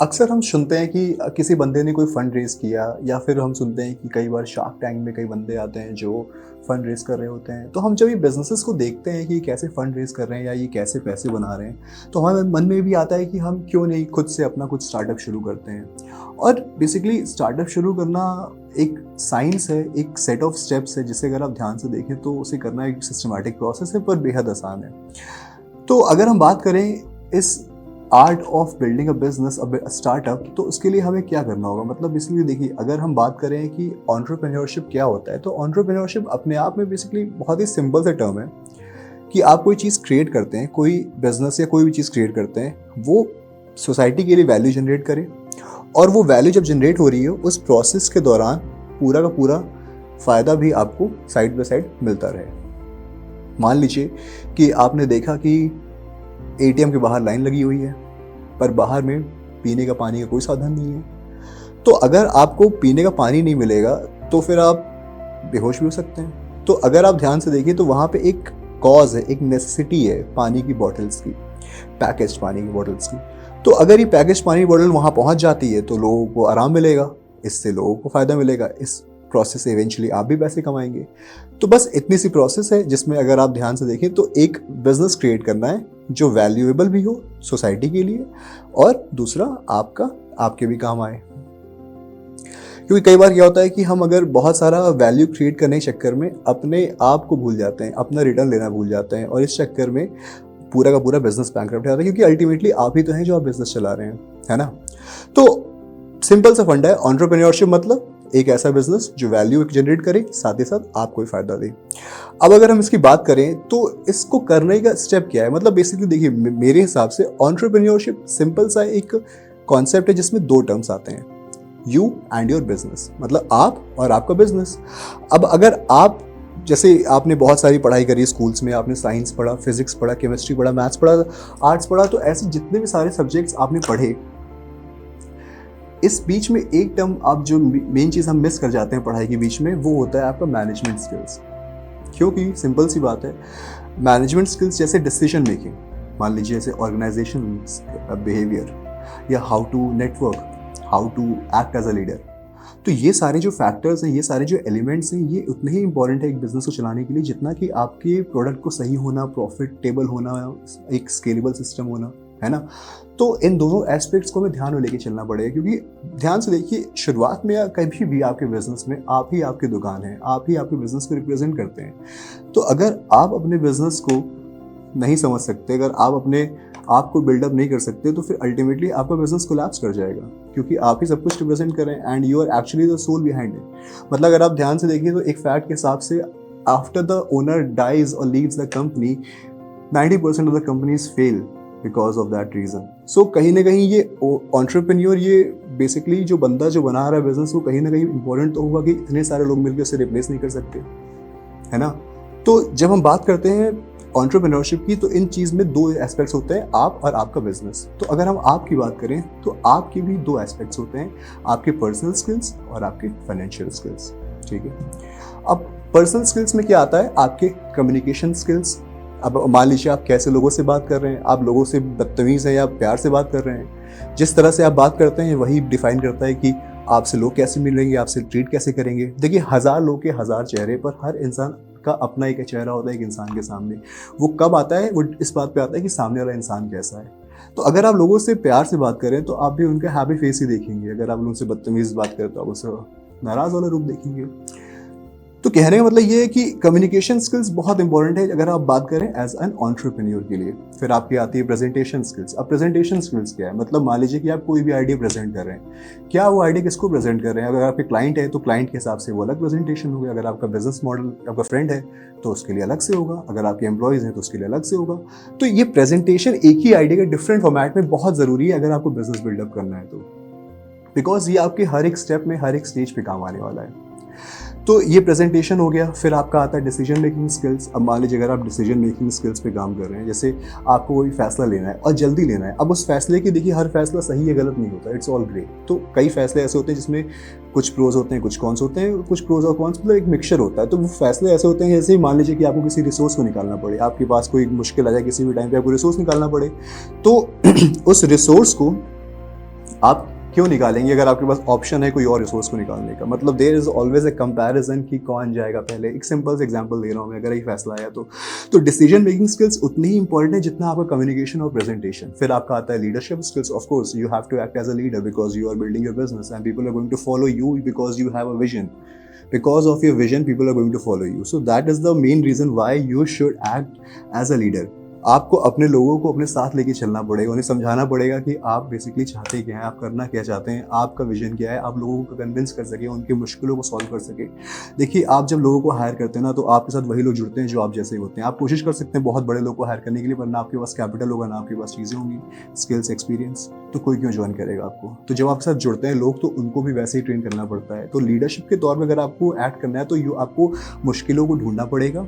अक्सर हम सुनते हैं कि किसी बंदे ने कोई फंड रेज़ किया या फिर हम सुनते हैं कि कई बार शार्क टैंक में कई बंदे आते हैं जो फंड रेज़ कर रहे होते हैं। तो हम जब ये बिज़नेसेस को देखते हैं कि कैसे फंड रेज़ कर रहे हैं या ये कैसे पैसे बना रहे हैं, तो हमारे मन में भी आता है कि हम क्यों नहीं खुद से अपना कुछ स्टार्टअप शुरू करते हैं। और बेसिकली स्टार्टअप शुरू करना एक साइंस है, एक सेट ऑफ स्टेप्स है जिसे अगर आप ध्यान से देखें तो उसे करना एक सिस्टमैटिक प्रोसेस है पर बेहद आसान है। तो अगर हम बात करें इस art of building a business startup, तो उसके लिए हमें क्या करना होगा। मतलब इसलिए देखिए, अगर हम बात करें कि एंटरप्रेन्योरशिप क्या होता है, तो एंटरप्रेन्योरशिप अपने आप में बेसिकली बहुत ही सिंपल सा टर्म है कि आप कोई चीज़ क्रिएट करते हैं, कोई बिजनेस या कोई भी चीज़ क्रिएट करते हैं, वो सोसाइटी के लिए वैल्यू जनरेट करे और वो वैल्यू जब जनरेट हो रही हो उस प्रोसेस के दौरान पूरा का पूरा फ़ायदा भी आपको साइड बाय साइड मिलता रहे। मान लीजिए कि आपने देखा कि एटीएम के बाहर लाइन लगी हुई है पर बाहर में पीने का पानी का कोई साधन नहीं है। तो अगर आपको पीने का पानी नहीं मिलेगा तो फिर आप बेहोश भी हो सकते हैं। तो अगर आप ध्यान से देखिए तो वहाँ पे एक कॉज है, एक नेसेसिटी है पानी की बॉटल्स की, पैकेज्ड पानी की बॉटल्स की। तो अगर ये पैकेज्ड पानी की बॉटल वहाँ पहुँच जाती है तो लोगों को आराम मिलेगा, इससे लोगों को फ़ायदा मिलेगा, इस प्रोसेस से इवेंचुअली आप भी पैसे कमाएंगे। तो बस इतनी सी प्रोसेस है जिसमें अगर आप ध्यान से देखें तो एक बिजनेस क्रिएट करना है जो वैल्यूएबल भी हो सोसाइटी के लिए और दूसरा आपके भी काम आए। क्योंकि कई बार क्या होता है कि हम अगर बहुत सारा वैल्यू क्रिएट करने के चक्कर में अपने आप को भूल जाते हैं, अपना रिटर्न लेना भूल जाते हैं और इस चक्कर में पूरा का पूरा बिजनेस बैंकरप्ट जाता है, क्योंकि अल्टीमेटली आप ही तो हैं जो आप बिजनेस चला रहे हैं, है ना। तो सिंपल सा फंडा है एंटरप्रेन्योरशिप, मतलब एक ऐसा बिजनेस जो वैल्यू जनरेट करे, साथ ही साथ आपको ही फायदा दे। अब अगर हम इसकी बात करें तो इसको करने का स्टेप क्या है। मतलब बेसिकली देखिए, मेरे हिसाब से एंटरप्रेन्योरशिप सिंपल सा एक कॉन्सेप्ट है जिसमें दो टर्म्स आते हैं, यू एंड योर बिजनेस, मतलब आप और आपका बिजनेस। अब अगर आप, जैसे आपने बहुत सारी पढ़ाई करी स्कूल्स में, आपने साइंस पढ़ा, फिजिक्स पढ़ा, केमिस्ट्री पढ़ा, मैथ्स पढ़ा, आर्ट्स पढ़ा, तो ऐसे जितने भी सारे सब्जेक्ट्स आपने पढ़े, इस बीच में एक टर्म आप जो मेन चीज़ हम मिस कर जाते हैं पढ़ाई के बीच में, वो होता है आपका मैनेजमेंट स्किल्स। क्योंकि सिंपल सी बात है, मैनेजमेंट स्किल्स जैसे डिसीजन मेकिंग, मान लीजिए जैसे ऑर्गेनाइजेशन बिहेवियर या how to network, how to act as a leader, तो ये सारे जो फैक्टर्स हैं, ये सारे जो एलिमेंट्स हैं, ये उतने ही इंपॉर्टेंट है एक बिजनेस को चलाने के लिए जितना कि आपके प्रोडक्ट को सही होना, प्रॉफिटेबल होना, एक स्केलेबल सिस्टम होना, है ना। तो इन दोनों एस्पेक्ट्स को हमें ध्यान में लेके चलना पड़ेगा, क्योंकि ध्यान से देखिए, शुरुआत में या कभी भी आपके बिजनेस में आप ही आपकी दुकान है, आप ही आपके बिजनेस को रिप्रेजेंट करते हैं। तो अगर आप अपने बिजनेस को नहीं समझ सकते, अगर आप अपने आप को बिल्डअप नहीं कर सकते, तो फिर अल्टीमेटली आपका बिजनेस कोलैप्स कर जाएगा, क्योंकि आप ही सब कुछ रिप्रेजेंट कर रहे हैं and you are actually the soul behind it. मतलब अगर आप ध्यान से देखिए तो एक फैक्ट के हिसाब से आफ्टर द ओनर डाइज और leaves the company, 90% of the companies fail because of that reason. So कहीं ना कहीं ये एंटरप्रेन्योर, ये बेसिकली जो बंदा जो बना रहा है बिजनेस, वो कहीं ना कहीं इंपॉर्टेंट तो होगा कि इतने सारे लोग मिलकर उसे रिप्लेस नहीं कर सकते, है ना। तो जब हम बात करते हैं एंटरप्रेन्योरशिप की, तो इन चीज़ में दो एस्पेक्ट्स होते हैं, आप और आपका बिजनेस। तो अगर हम आपकी बात करें तो आपके भी दो एस्पेक्ट्स होते हैं, आपके पर्सनल स्किल्स और आपके फाइनेंशियल स्किल्स, ठीक है। अब पर्सनल स्किल्स में क्या आता है, आपके कम्युनिकेशन स्किल्स। अब मान लीजिए आप कैसे लोगों से बात कर रहे हैं, आप लोगों से बदतमीज़ हैं या प्यार से बात कर रहे हैं। जिस तरह से आप बात करते हैं वही डिफाइन करता है कि आपसे लोग कैसे मिलेंगे, आपसे ट्रीट कैसे करेंगे। देखिए, 1000 लोग के 1000 चेहरे, पर हर इंसान का अपना एक चेहरा होता है एक इंसान के सामने। वो कब आता है, वो इस बात पे आता है कि सामने वाला इंसान कैसा है। तो अगर आप लोगों से प्यार से बात करें तो आप भी उनका हैप्पी फेस ही देखेंगे, अगर आप उनसे बदतमीज़ बात करें तो आप उससे नाराज़ वाला रूप देखेंगे। तो कहने का मतलब ये है कि कम्युनिकेशन स्किल्स बहुत इंपॉर्टेंट है अगर आप बात करें एज एन एंटरप्रेन्योर के लिए। फिर आपकी आती है प्रेजेंटेशन स्किल्स। अब प्रेजेंटेशन स्किल्स क्या है, मतलब मान लीजिए कि आप कोई भी आइडिया प्रेजेंट कर रहे हैं, क्या वो आइडिया किसको प्रेजेंट कर रहे हैं। अगर आपके क्लाइंट है तो क्लाइंट के हिसाब से वो अलग प्रेजेंटेशन होगा, अगर आपका बिजनेस मॉडल आपका फ्रेंड है तो उसके लिए अलग से होगा, अगर आपके एम्प्लॉयज़ हैं तो उसके लिए अलग से होगा। तो ये प्रेजेंटेशन एक ही आइडिया के डिफरेंट फॉर्मेट में बहुत ज़रूरी है अगर आपको बिजनेस बिल्डअप करना है तो, बिकॉज ये आपके हर एक स्टेप में, हर एक स्टेज पे काम आने वाला है। तो ये प्रेजेंटेशन हो गया। फिर आपका आता है डिसीजन मेकिंग स्किल्स। अब मान लीजिए अगर आप डिसीजन मेकिंग स्किल्स पे काम कर रहे हैं, जैसे आपको कोई फैसला लेना है और जल्दी लेना है। अब उस फैसले की, देखिए, हर फैसला सही या गलत नहीं होता, इट्स ऑल ग्रे। तो कई फैसले ऐसे होते हैं जिसमें कुछ प्रोज होते हैं, कुछ कॉन्स होते हैं, कुछ प्रोज और कॉन्स, मतलब एक मिक्सचर होता है। तो वो फैसले ऐसे होते हैं, जैसे ही मान लीजिए कि आपको किसी रिसोर्स को निकालना पड़े, आपके पास कोई मुश्किल आ जाए, किसी भी टाइम पे आपको रिसोर्स निकालना पड़े, तो उस रिसोर्स को आप क्यों निकालेंगे अगर आपके पास ऑप्शन है कोई और रिसोर्स को निकालने का? मतलब there is always a comparison कि कौन जाएगा पहले। एक सिंपल से एग्जांपल दे रहा हूँ मैं, अगर ये फैसला आया तो डिसीजन मेकिंग स्किल्स उतनी ही इंपॉर्टेंट है जितना आपका कम्युनिकेशन और प्रेजेंटेशन। फिर आपका आता है leadership skills. Of course you have to act as a leader because you are building your business and people are going to follow you because you have a vision. Because of your vision, people are going to follow you. So that is the main reason why you should act as a leader. आपको अपने लोगों को अपने साथ लेके चलना पड़ेगा, उन्हें समझाना पड़ेगा कि आप बेसिकली चाहते क्या हैं, आप करना क्या चाहते हैं, आपका विजन क्या है, आप लोगों को कन्विंस कर सके, उनकी मुश्किलों को सॉल्व कर सके। देखिए, आप जब लोगों को हायर करते हैं ना, तो आपके साथ वही लोग जुड़ते हैं जो आप जैसे होते हैं। आप कोशिश कर सकते हैं बहुत बड़े लोग को हायर करने के लिए, पर ना आपके पास कैपिटल होगा, ना आपके पास चीज़ें होंगी, स्किल्स, एक्सपीरियंस, तो कोई क्यों ज्वाइन करेगा आपको। तो जब आपके साथ जुड़ते हैं लोग, तो उनको भी वैसे ही ट्रेन करना पड़ता है। तो लीडरशिप के तौर पर अगर आपको एक्ट करना है, तो आपको मुश्किलों को ढूंढना पड़ेगा,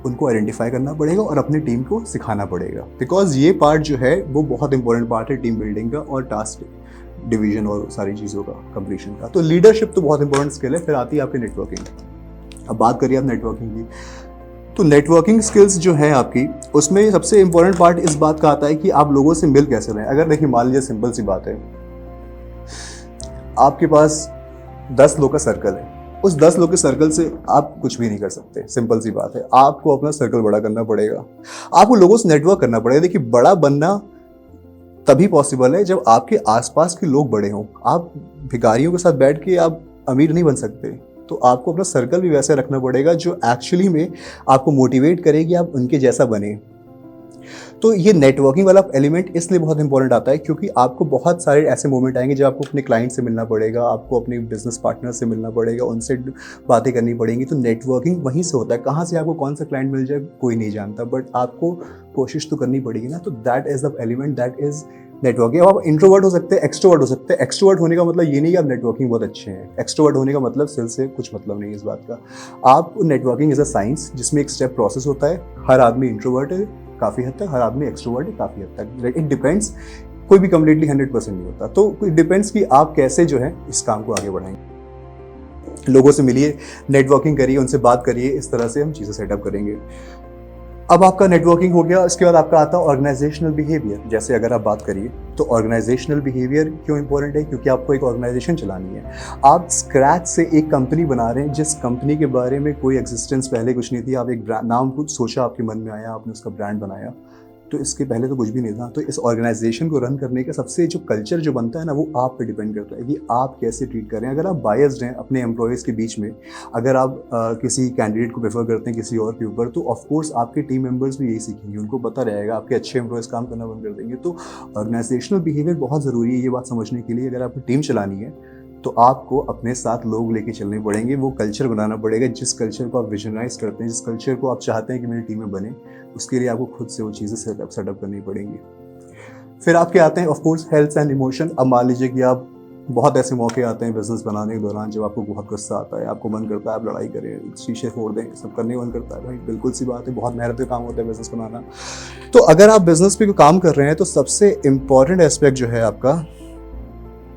उनको आइडेंटिफाई करना पड़ेगा और अपनी टीम को सिखाना पड़ेगा। बिकॉज ये पार्ट जो है वो बहुत इंपॉर्टेंट पार्ट है टीम बिल्डिंग का और टास्क डिवीजन और सारी चीज़ों का कंप्लीशन का। तो लीडरशिप तो बहुत इंपॉर्टेंट स्किल है। फिर आती है आपकी नेटवर्किंग। अब बात करिए आप नेटवर्किंग की, तो नेटवर्किंग स्किल्स जो है आपकी, उसमें सबसे इंपॉर्टेंट पार्ट इस बात का आता है कि आप लोगों से मिल कैसे रहे हैं। अगर देखिए, मान लीजिए सिंपल सी बात है, आपके पास 10 लोग का सर्कल है, उस 10 लोग के सर्कल से आप कुछ भी नहीं कर सकते। सिंपल सी बात है, आपको अपना सर्कल बड़ा करना पड़ेगा, आपको लोगों से नेटवर्क करना पड़ेगा। देखिए, बड़ा बनना तभी पॉसिबल है जब आपके आसपास के लोग बड़े हों। आप भिखारियों के साथ बैठ के आप अमीर नहीं बन सकते। तो आपको अपना सर्कल भी वैसे रखना पड़ेगा जो एक्चुअली में आपको मोटिवेट करेगी आप उनके जैसा बने। तो ये नेटवर्किंग वाला एलिमेंट इसलिए बहुत इंपॉर्टेंट आता है क्योंकि आपको बहुत सारे ऐसे मोमेंट आएंगे जब आपको अपने क्लाइंट से मिलना पड़ेगा, आपको अपने बिजनेस पार्टनर से मिलना पड़ेगा, उनसे बातें करनी पड़ेंगी। तो नेटवर्किंग वहीं से होता है। कहाँ से आपको कौन सा क्लाइंट मिल जाए कोई नहीं जानता, बट आपको कोशिश तो करनी पड़ेगी ना। तो that is the element, that is networking. अब आप इंट्रोवर्ट हो सकते हैं, एक्सट्रोवर्ट हो सकते हैं। एक्सट्रोवर्ट होने का मतलब ये नहीं कि आप नेटवर्किंग बहुत अच्छे हैं। एक्सट्रोवर्ट होने का मतलब सिर्फ से कुछ मतलब नहीं है इस बात का। आप नेटवर्किंग इज अ साइंस जिसमें एक स्टेप प्रोसेस होता है। हर आदमी इंट्रोवर्ट है काफ़ी हद तक, हर आदमी एक्सट्रोवर्ट है काफ़ी हद तक। इट डिपेंड्स, कोई भी कम्प्लीटली 100% नहीं होता। तो इट डिपेंड्स कि आप कैसे जो है इस काम को आगे बढ़ाएंगे। लोगों से मिलिए, नेटवर्किंग करिए, उनसे बात करिए, इस तरह से हम चीज़ें सेटअप करेंगे। अब आपका नेटवर्किंग हो गया, इसके बाद आपका आता है ऑर्गेनाइजेशनल बिहेवियर। जैसे अगर आप बात करिए तो ऑर्गेनाइजेशनल बिहेवियर क्यों इंपॉर्टेंट है, क्योंकि आपको एक ऑर्गेनाइजेशन चलानी है। आप स्क्रैच से एक कंपनी बना रहे हैं जिस कंपनी के बारे में कोई एग्जिस्टेंस पहले कुछ नहीं थी। आप एक ब्रांड नाम कुछ सोचा, आपके मन में आया, आपने उसका ब्रांड बनाया, तो इसके पहले तो कुछ भी नहीं था। तो इस ऑर्गेनाइजेशन को रन करने का सबसे जो कल्चर जो बनता है ना, वो आप पे डिपेंड करता है कि आप कैसे ट्रीट कर रहे हैं। अगर आप बायस्ड हैं अपने एम्प्लॉयज़ के बीच में, अगर आप किसी कैंडिडेट को प्रेफर करते हैं किसी और के ऊपर, तो ऑफकोर्स आपके टीम मेंबर्स भी यही सीखेंगे, उनको पता रहेगा, आपके अच्छे एम्प्लॉयज़ काम करना बंद कर देंगे। तो ऑर्गेनाइजेशनल बिहेवियर बहुत ज़रूरी है ये बात समझने के लिए। अगर आपकी टीम चलानी है तो आपको अपने साथ लोग लेके चलने पड़ेंगे, वो कल्चर बनाना पड़ेगा जिस कल्चर को आप विजनराइज करते हैं, जिस कल्चर को आप चाहते हैं कि मेरी टीम में बने, उसके लिए आपको खुद से वो चीज़ें सेटअप करनी पड़ेंगी। फिर आपके आते हैं of course health and emotion. अब मान लीजिए कि आप बहुत ऐसे मौके आते हैं बिजनेस बनाने के दौरान जब आपको बहुत गुस्सा आता है, आपको मन करता है आप लड़ाई करें, शीशे फोड़ दें, सब करने का मन करता है। भाई बिल्कुल सी बात है, बहुत मेहनत का काम होता है बिजनेस बनाना। तो अगर आप बिजनेस पे काम कर रहे हैं तो सबसे इम्पॉर्टेंट एस्पेक्ट जो है आपका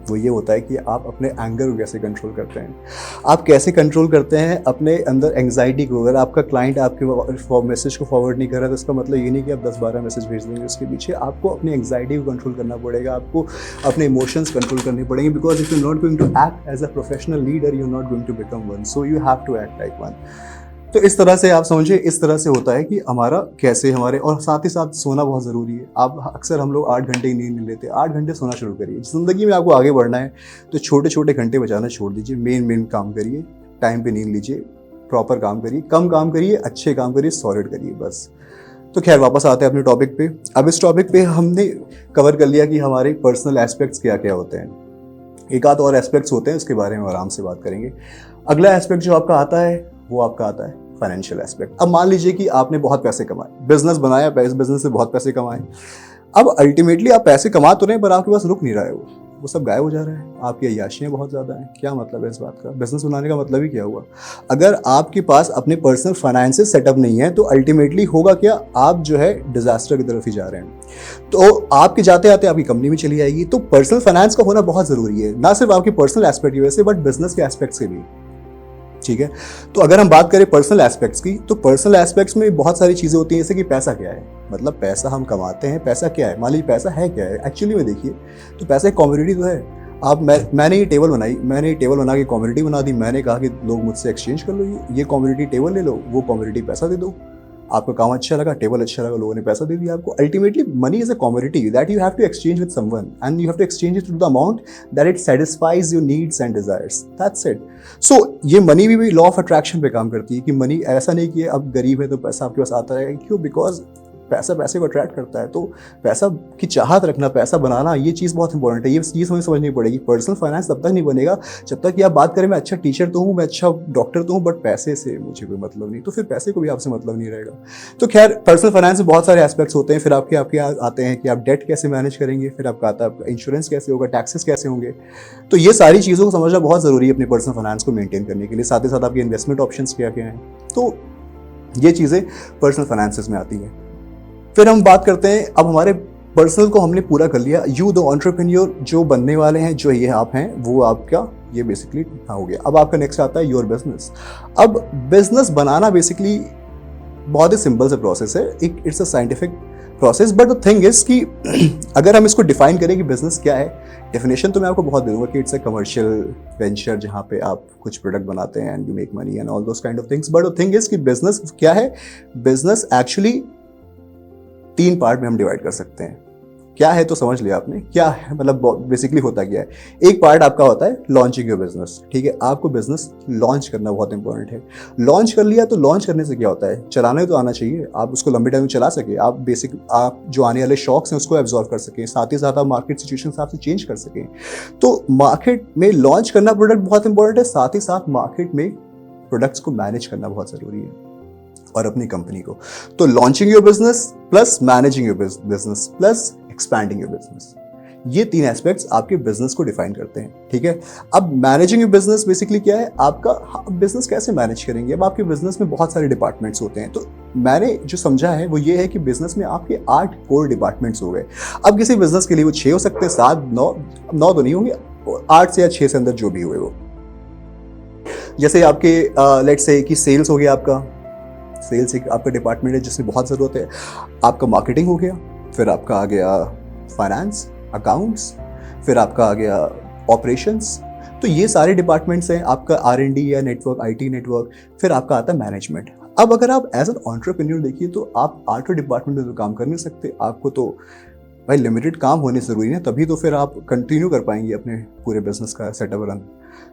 वो ये होता है कि आप अपने एंगर को कैसे कंट्रोल करते हैं। आप कैसे कंट्रोल करते हैं अपने अंदर एंग्जाइटी को। अगर आपका क्लाइंट आपके मैसेज को फॉरवर्ड नहीं कर रहा है तो इसका मतलब ये नहीं कि आप 10-12 मैसेज भेज देंगे। उसके पीछे आपको अपनी एंग्जाइटी को कंट्रोल करना पड़ेगा, आपको अपने इमोशंस कंट्रोल करने पड़ेंगे। Because if you not going to act as a professional leader, you not going to become one, so you have to act like one. तो इस तरह से आप समझिए, इस तरह से होता है कि हमारा कैसे हमारे, और साथ ही साथ सोना बहुत ज़रूरी है। आप अक्सर हम लोग 8 घंटे की नींद नहीं लेते, 8 घंटे सोना शुरू करिए। ज़िंदगी में आपको आगे बढ़ना है तो छोटे छोटे घंटे बचाना छोड़ दीजिए, मेन काम करिए, टाइम पे नींद लीजिए, प्रॉपर काम करिए, कम काम करिए, अच्छे काम करिए, सॉलिड करिए बस। तो खैर वापस आते हैं अपने टॉपिक पे। अब इस टॉपिक पे हमने कवर कर लिया कि हमारे पर्सनल एस्पेक्ट्स क्या क्या होते हैं। एक आध और एस्पेक्ट्स होते हैं, उसके बारे में आराम से बात करेंगे। अगला एस्पेक्ट जो आपका आता है वो आपका आता है फाइनेंशियल एस्पेक्ट। अब मान लीजिए कि आपने बहुत पैसे कमाए, बिजनेस बनाया, बिजनेस से बहुत पैसे कमाए। अब अल्टीमेटली आप पैसे कमा तो रहे हैं पर आपके पास रुक नहीं रहा है, वो सब गायब हो जा रहा है। आपकी अय्याशियाँ बहुत ज़्यादा हैं। क्या मतलब है इस बात का? बिजनेस बनाने का मतलब ही क्या हुआ? अगर आपके पास अपने पर्सनल फाइनेंशियल सेटअप नहीं है तो अल्टीमेटली होगा क्या, आप जो है डिजास्टर की तरफ ही जा रहे हैं। तो आपके जाते आते आपकी कंपनी में चली आएगी। तो पर्सनल फाइनेंस का होना बहुत ज़रूरी है, ना सिर्फ आपकी पर्सनल एस्पेक्ट की वजह से बट बिजनेस के एस्पेक्ट से भी। ठीक है। तो अगर हम बात करें पर्सनल एस्पेक्ट्स की, तो पर्सनल एस्पेक्ट्स में बहुत सारी चीज़ें होती हैं, जैसे कि पैसा क्या है, मतलब पैसा हम कमाते हैं, पैसा क्या है, मान लीजिए पैसा है क्या है एक्चुअली में, देखिए तो पैसा एक कमोडिटी तो है। आप मैंने ये टेबल बनाई, मैंने ये टेबल बना के कमोडिटी बना दी, मैंने कहा कि लोग मुझसे एक्सचेंज कर लो, ये कमोडिटी टेबल ले लो, वो कमोडिटी पैसा दे दो, आपका काम अच्छा लगा, टेबल अच्छा लगा, लोगों ने पैसा दे दिया आपको। Ultimately money is a commodity that you have to exchange with someone and you have to exchange it to the amount that it satisfies your needs and desires, that's it. So ये money भी law of attraction पे काम करती है कि money ऐसा नहीं कि अब गरीब है तो पैसा आपके पास आता रहेगा, क्यों, बिकॉज पैसा पैसे को अट्रैक्ट करता है। तो पैसा की चाहत रखना, पैसा बनाना, ये चीज़ बहुत इंपॉर्टेंट है। ये चीज़ हमें समझनी पड़ेगी। पर्सनल फाइनेंस तब तक नहीं बनेगा जब तक कि आप बात करें मैं अच्छा टीचर तो हूँ, मैं अच्छा डॉक्टर तो हूँ, बट पैसे से मुझे कोई मतलब नहीं, तो फिर पैसे को भी आपसे मतलब नहीं रहेगा। तो खैर पर्सनल फाइनेंस में बहुत सारे एस्पेक्ट्स होते हैं। फिर आपके आते हैं कि आप डेट कैसे मैनेज करेंगे, फिर आपका आता है आपका इंश्योरेंस कैसे होगा, टैक्सेस कैसे होंगे। तो ये सारी चीज़ों को समझना बहुत ज़रूरी है अपनी पर्सनल फाइनेंस को मेंटेन करने के लिए। साथ ही साथ आपके इन्वेस्टमेंट ऑप्शंस क्या क्या हैं, तो ये चीज़ें पर्सनल फाइनेंसेस में आती हैं। फिर हम बात करते हैं, अब हमारे पर्सनल को हमने पूरा कर लिया, यू द एंटरप्रेन्योर जो बनने वाले हैं, जो ये आप हैं वो आपका ये बेसिकली हो गया। अब आपका नेक्स्ट आता है योर बिजनेस। अब बिजनेस बनाना बेसिकली बहुत ही सिंपल सा प्रोसेस है, एक it's a scientific process, but the thing is कि अगर हम इसको डिफाइन करें कि बिजनेस क्या है, डेफिनेशन तो मैं आपको बहुत दे दूंगा कि इट्स अ कमर्शियल वेंचर जहाँ पे आप कुछ प्रोडक्ट बनाते हैं and you make money and all those kind of things. But the thing is कि बिजनेस क्या है, बिजनेस एक्चुअली 3 पार्ट में हम डिवाइड कर सकते हैं। क्या है तो समझ लिया आपने, क्या है मतलब बेसिकली होता क्या है। एक पार्ट आपका होता है लॉन्चिंग योर बिजनेस, ठीक है, आपको बिजनेस लॉन्च करना बहुत इंपॉर्टेंट है। लॉन्च कर लिया तो लॉन्च करने से क्या होता है, चलाने तो आना चाहिए, आप उसको लंबे टाइम में चला सके, आप आप जो आने वाले शॉक्स हैं उसको एब्जॉर्व कर सकें, साथ ही साथ आप मार्केट सिचुएशन के हिसाब से चेंज कर सकें। तो मार्केट में लॉन्च करना प्रोडक्ट बहुत इंपॉर्टेंट है, साथ ही साथ मार्केट में प्रोडक्ट्स को मैनेज करना बहुत जरूरी है और अपनी कंपनी को। तो launching your business plus managing your business plus expanding your business, ये 3 एस्पेक्ट्स आपके बिजनेस को डिफाइन करते हैं, ठीक है। अब मैनेजिंग योर बिजनेस बेसिकली क्या है, आपका बिजनेस कैसे मैनेज करेंगे। अब आपके बिजनेस में बहुत सारे डिपार्टमेंट्स होते हैं, तो मैंने जो समझा है वो ये है कि बिजनेस में आपके 8 कोर डिपार्टमेंट्स हो गए। अब किसी बिजनेस के लिए वो 6 हो सकते हैं, 7, 9 तो नहीं होंगे, 8 से या 6 से अंदर जो भी हुए वो। जैसे आपके लेट्स से कि सेल्स हो गया, आपका सेल्स एक आपका डिपार्टमेंट है जिसमें बहुत ज़रूरत है। आपका मार्केटिंग हो गया, फिर आपका आ गया फाइनेंस, अकाउंट्स, फिर आपका आ गया ऑपरेशंस। तो ये सारे डिपार्टमेंट्स हैं, आपका R&D या नेटवर्क, IT नेटवर्क, फिर आपका आता है मैनेजमेंट। अब अगर आप एज एन एंटरप्रेन्योर देखिए तो आप 8 डिपार्टमेंट में तो काम कर नहीं सकते, आपको तो भाई लिमिटेड काम होने ज़रूरी है, तभी तो फिर आप कंटिन्यू कर पाएंगे अपने पूरे बिजनेस का सेटअप रन।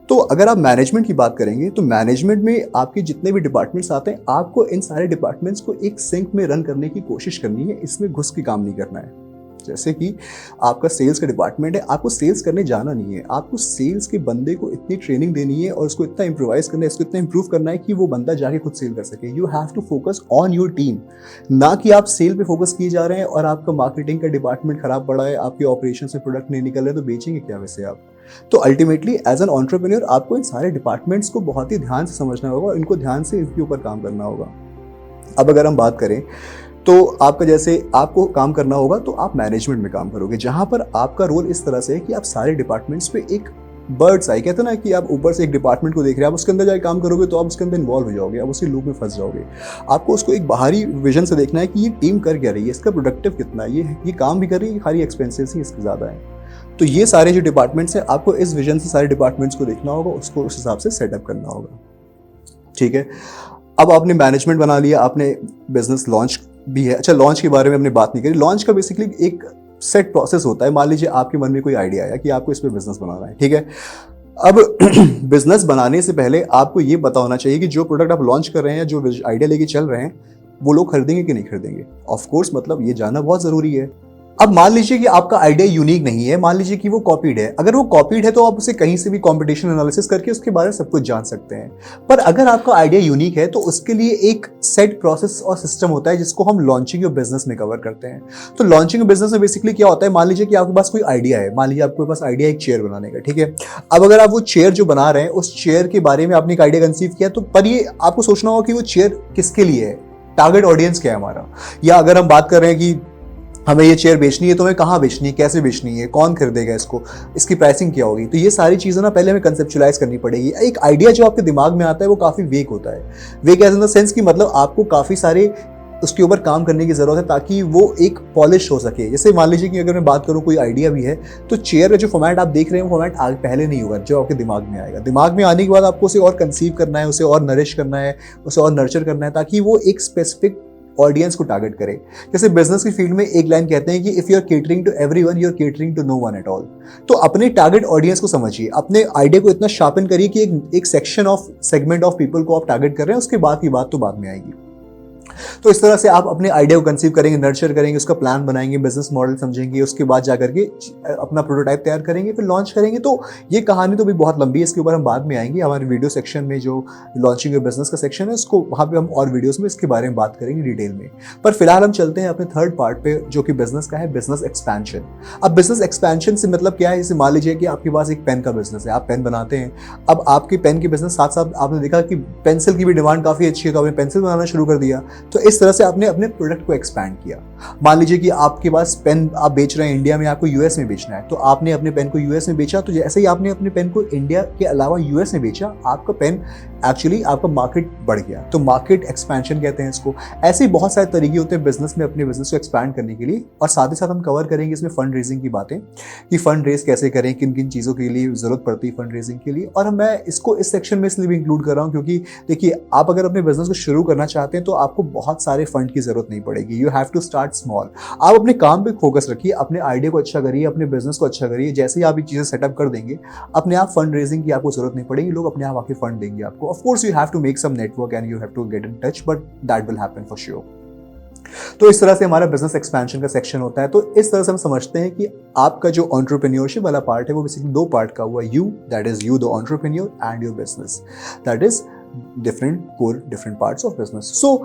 तो अगर आप मैनेजमेंट की बात करेंगे तो मैनेजमेंट में आपके जितने भी डिपार्टमेंट्स आते हैं, आपको इन सारे डिपार्टमेंट्स को एक सिंक में रन करने की कोशिश करनी है, इसमें घुस के काम नहीं करना है। जैसे कि आपका सेल्स का डिपार्टमेंट है, आपको सेल्स करने जाना नहीं है, आपको सेल्स के बंदे को इतनी ट्रेनिंग देनी है और उसको इतना इम्प्रोवाइज करना है, इसको इतना इंप्रूव करना है कि वो बंदा जाके खुद सेल कर सके। You have to focus on your team, ना कि आप सेल पे फोकस किए जा रहे हैं और आपका मार्केटिंग का डिपार्टमेंट खराब पड़ा है, आपके ऑपरेशन से प्रोडक्ट नहीं निकल रहे, तो बेचेंगे क्या वैसे आप। तो अल्टीमेटली एज एन एंटरप्रेन्योर आपको इन सारे डिपार्टमेंट्स को बहुत ही ध्यान से समझना होगा, इनको ध्यान से इनके ऊपर काम करना होगा। अब अगर हम बात करें तो आपका जैसे आपको काम करना होगा तो आप मैनेजमेंट में काम करोगे, जहां पर आपका रोल इस तरह से है कि आप सारे डिपार्टमेंट्स पे एक बर्ड्स आई, कहते हैं ना कि आप ऊपर से एक डिपार्टमेंट को देख रहे हैं, आप उसके अंदर जाके काम करोगे तो आप उसके अंदर इन्वॉल्व हो जाओगे, आप उसी लूप में फंस जाओगे। आपको उसको एक बाहरी विजन से देखना है कि ये टीम कर क्या रही है, इसका प्रोडक्टिव कितना है, ये काम भी कर रही है, खाली एक्सपेंसेस ही इसके ज़्यादा है। तो ये सारे जो डिपार्टमेंट्स हैं, आपको इस विजन से सारे डिपार्टमेंट्स को देखना होगा, उसको उस हिसाब से सेटअप करना होगा, ठीक है। अब आपने मैनेजमेंट बना लिया, आपने बिजनेस लॉन्च भी है। अच्छा, लॉन्च के बारे में हमने बात नहीं करी। लॉन्च का बेसिकली एक सेट प्रोसेस होता है। मान लीजिए आपके मन में कोई आइडिया आया कि आपको इस पे बिजनेस बनाना है, ठीक है। अब बिजनेस बनाने से पहले आपको ये पता होना चाहिए कि जो प्रोडक्ट आप लॉन्च कर रहे हैं, जो आइडिया लेके चल रहे हैं, वो लोग खरीदेंगे कि नहीं खरीदेंगे। ऑफ कोर्स, मतलब ये जानना बहुत जरूरी है। अब मान लीजिए कि आपका आइडिया यूनिक नहीं है, मान लीजिए कि वो कॉपीड है। अगर वो कॉपीड है तो आप उसे कहीं से भी कंपटीशन एनालिसिस करके उसके बारे में सब कुछ जान सकते हैं। पर अगर आपका आइडिया यूनिक है तो उसके लिए एक सेट प्रोसेस और सिस्टम होता है जिसको हम लॉन्चिंग योर बिजनेस में कवर करते हैं। तो लॉन्चिंग योर बिजनेस में बेसिकली क्या होता है, मान लीजिए कि आपके पास कोई आइडिया है, मान लीजिए आपके पास आइडिया एक चेयर बनाने का, ठीक है। अब अगर आप वो चेयर जो बना रहे हैं, उस चेयर के बारे में आपने एक आइडिया कंसीव किया, तो पर ये आपको सोचना होगा कि वो चेयर किसके लिए है, टारगेट ऑडियंस क्या है हमारा। या अगर हम बात कर रहे हैं कि हमें ये चेयर बेचनी है तो हमें कहाँ बेचनी है, कैसे बेचनी है, कौन खरीदेगा इसको, इसकी प्राइसिंग क्या होगी। तो ये सारी चीज़ें ना पहले हमें कंसेप्चुलाइज करनी पड़ेगी। एक आइडिया जो आपके दिमाग में आता है वो काफ़ी वेग होता है। वेग एज इन द सेंस कि मतलब आपको काफ़ी सारे उसके ऊपर काम करने की ज़रूरत है ताकि वो एक पॉलिश हो सके। जैसे मान लीजिए कि अगर मैं बात करूँ कोई आइडिया भी है तो चेयर का जो फॉर्मेट आप देख रहे हैं वो फॉर्मेट आगे पहले नहीं होगा, जो आपके दिमाग में आएगा। दिमाग में आने के बाद आपको उसे और कंसीव करना है, उसे और नरिश करना है, उसे और नर्चर करना है ताकि वो एक स्पेसिफिक ऑडियंस को टारगेट करे। जैसे बिजनेस की फील्ड में एक लाइन कहते हैं कि if you are catering to everyone you are catering to no one at all. तो अपने टारगेट ऑडियंस को समझिए, अपने आइडिया को इतना शार्पन करिए कि एक section of segment of people को आप टारगेट कर रहे हैं, उसके बाद की बात तो बाद में आएगी। तो इस तरह से आप अपने आइडिया को कंसीव करेंगे, नर्चर करेंगे, उसका प्लान बनाएंगे, बिजनेस मॉडल समझेंगे, उसके बाद जाकर के अपना प्रोटोटाइप तैयार करेंगे, फिर लॉन्च करेंगे। तो ये कहानी तो भी बहुत लंबी है, इसके ऊपर हम बाद में आएंगे। हमारे वीडियो सेक्शन में जो लॉन्चिंग बिजनेस का सेक्शन है उसको वहाँ पे हम और वीडियोस में इसके बारे में बात करेंगे डिटेल में। पर फिलहाल हम चलते हैं अपने थर्ड पार्ट पे जो कि बिजनेस का है, बिजनेस एक्सपेंशन। अब बिजनेस एक्सपेंशन से मतलब क्या है, जैसे मान लीजिए कि आपके पास एक पेन का बिजनेस है, आप पेन बनाते हैं। अब आपके पेन के बिजनेस साथ साथ आपने देखा कि पेंसिल की भी डिमांड काफ़ी अच्छी है तो आपने पेंसिल बनाना शुरू कर दिया। तो इस तरह से आपने अपने प्रोडक्ट को एक्सपैंड किया। मान लीजिए कि आपके पास पेन आप बेच रहे हैं इंडिया में, आपको यूएस में बेचना है, तो आपने अपने पेन को यूएस में बेचा। तो जैसे ही आपने अपने पेन को इंडिया के अलावा यूएस में बेचा, आपका पेन एक्चुअली आपका मार्केट बढ़ गया। तो मार्केट एक्सपेंशन कहते हैं इसको। ऐसे ही बहुत सारे तरीके होते हैं बिजनेस में अपने बिजनेस को एक्सपैंड करने के लिए। और साथ ही साथ हम कवर करेंगे इसमें फंड रेजिंग की बातें कि फंड रेज कैसे करें, किन किन चीज़ों के लिए जरूरत पड़ती है फंड रेजिंग के लिए। और मैं इसको इस सेक्शन में इसलिए भी इंक्लूड कर रहा हूँ क्योंकि देखिए, आप अगर अपने बिजनेस को शुरू करना चाहते हैं तो आपको बहुत सारे फंड की जरूरत नहीं पड़ेगी। You have to start small. आप अपने काम पे फोकस रखिए, अपने आइडिया को अच्छा करिए, अपने बिजनेस को अच्छा करिए। जैसे ही आप ये चीज़ें सेटअप कर देंगे, अपने आप फंड रेजिंग की आपको जरूरत नहीं पड़ेगी, लोग अपने आप आके फंड देंगे आपको। Of course you have to make some network and you have to get in touch, but that will happen for sure. तो इस तरह से हमारा बिजनेस एक्सपेंशन का सेक्शन होता है। तो इस तरह से हम समझते हैं कि आपका जो एंटरप्रेन्योरशिप वाला पार्ट है वो बेसिकली दो पार्ट का हुआ। You, that is you the entrepreneur, and your business, that is different core different parts of business. So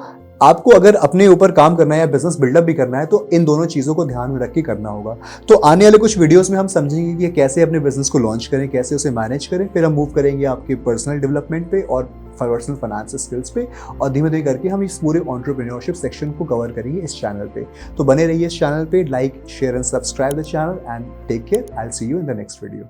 आपको अगर अपने ऊपर काम करना है या बिजनेस बिल्डअप भी करना है तो इन दोनों चीज़ों को ध्यान में रख के करना होगा। तो आने वाले कुछ वीडियोस में हम समझेंगे कि कैसे अपने बिजनेस को लॉन्च करें, कैसे उसे मैनेज करें। फिर हम मूव करेंगे आपके पर्सनल डेवलपमेंट पे और पर्सनल फाइनेंस स्किल्स पे, और धीमे धीमे करके हम इस पूरे एंटरप्रेन्योरशिप सेक्शन को कवर करेंगे इस चैनल पे। तो बने रहिए इस चैनल पे, like share and subscribe the channel and take care. I will see you in the next video.